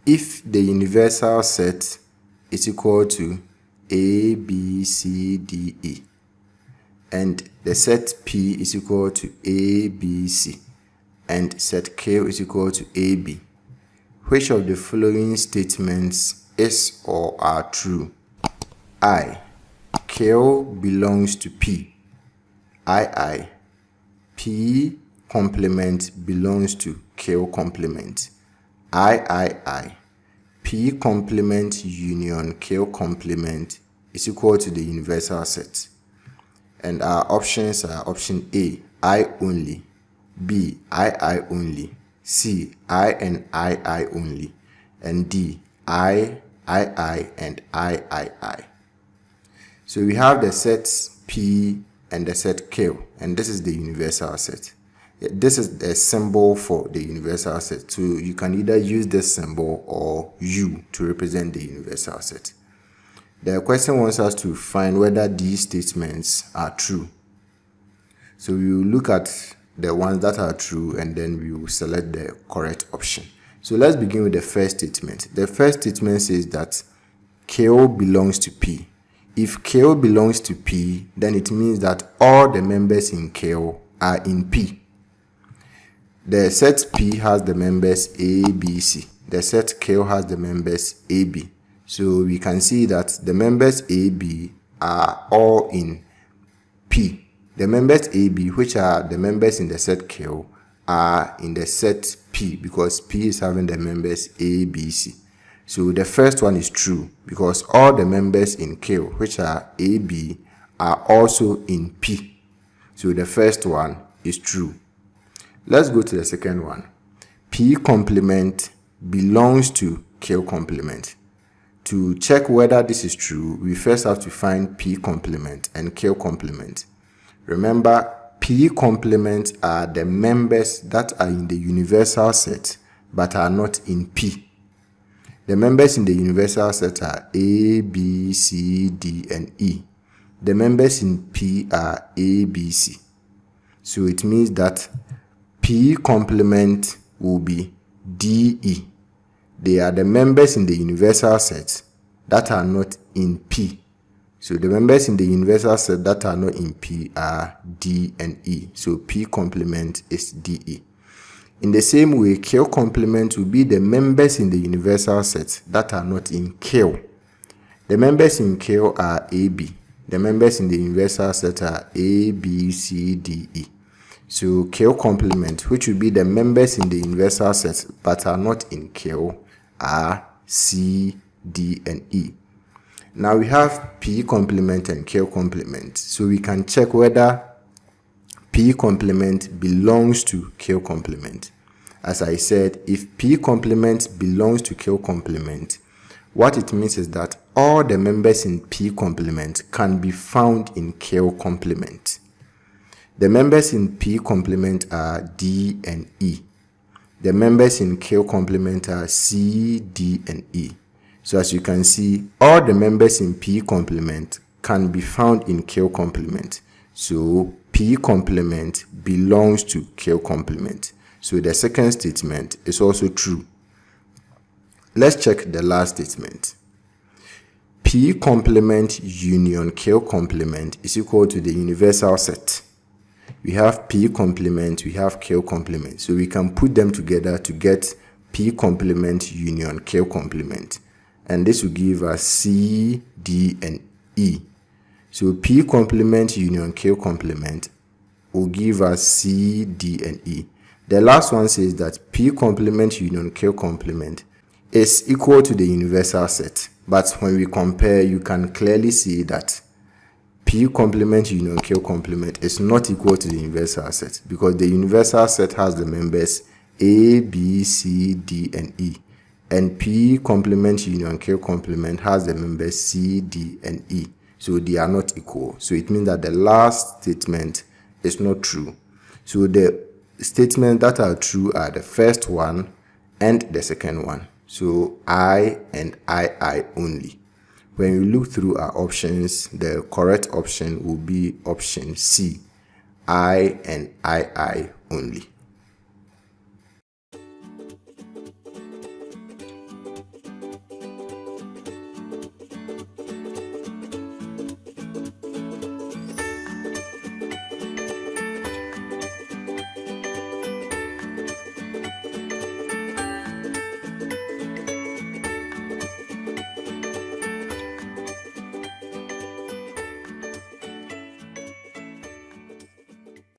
if the universal set is equal to A, B, C, D, E, and the set P is equal to A, B, C, and set Q is equal to A, B, which of the following statements is or are true? I. Q belongs to P. I. P complement belongs to Q complement. I. P complement union Q complement is equal to the universal set. And our options are option A, I only, B, I only, C, I and I only, and D, I, and I. So we have the sets P and the set Q, and this is the universal set. This is a symbol for the universal set, so you can either use this symbol or U to represent the universal set. The question wants us to find whether these statements are true. So we will look at the ones that are true and then we will select the correct option. So let's begin with the first statement. The first statement says that Q belongs to P. If Q belongs to P, then it means that all the members in Q are in P. The set P has the members A, B, C. The set Q has the members A, B. So we can see that the members A, B are all in P. The members A, B, which are the members in the set Q, are in the set P because P is having the members A, B, C. So the first one is true because all the members in Q, which are A, B, are also in P. So the first one is true. Let's go to the second one. P complement belongs to Q complement. To check whether this is true, we first have to find P complement and Q complement. Remember, P complement are the members that are in the universal set but are not in P. The members in the universal set are A, B, C, D, and E. The members in P are A, B, C. So it means that P complement will be D, E. They are the members in the universal set that are not in P. So the members in the universal set that are not in P are D and E. So P complement is DE. In the same way, Q complement will be the members in the universal set that are not in Q. The members in Q are AB. The members in the universal set are A, B, C, D, E. So Q complement, which will be the members in the universal set but are not in Q, are C, D, and E. Now we have P complement and Q complement. So we can check whether P complement belongs to Q complement. As I said, if P complement belongs to Q complement, what it means is that all the members in P complement can be found in Q complement. The members in P complement are D and E. The members in Q complement are C, D, and E. So as you can see, all the members in P complement can be found in Q complement. So P complement belongs to Q complement. So the second statement is also true. Let's check the last statement. P complement union Q complement is equal to the universal set. We have P complement, we have Q complement. So we can put them together to get P complement union Q complement. And this will give us C, D, and E. So P complement union Q complement will give us C, D, and E. The last one says that P complement union Q complement is equal to the universal set. But when we compare, you can clearly see that P complement union Q complement is not equal to the universal set because the universal set has the members A, B, C, D, and E. And P complement union Q complement has the members C, D, and E. So they are not equal. So it means that the last statement is not true. So the statements that are true are the first one and the second one. So I and I only. When we look through our options, the correct option will be option C, I and I only.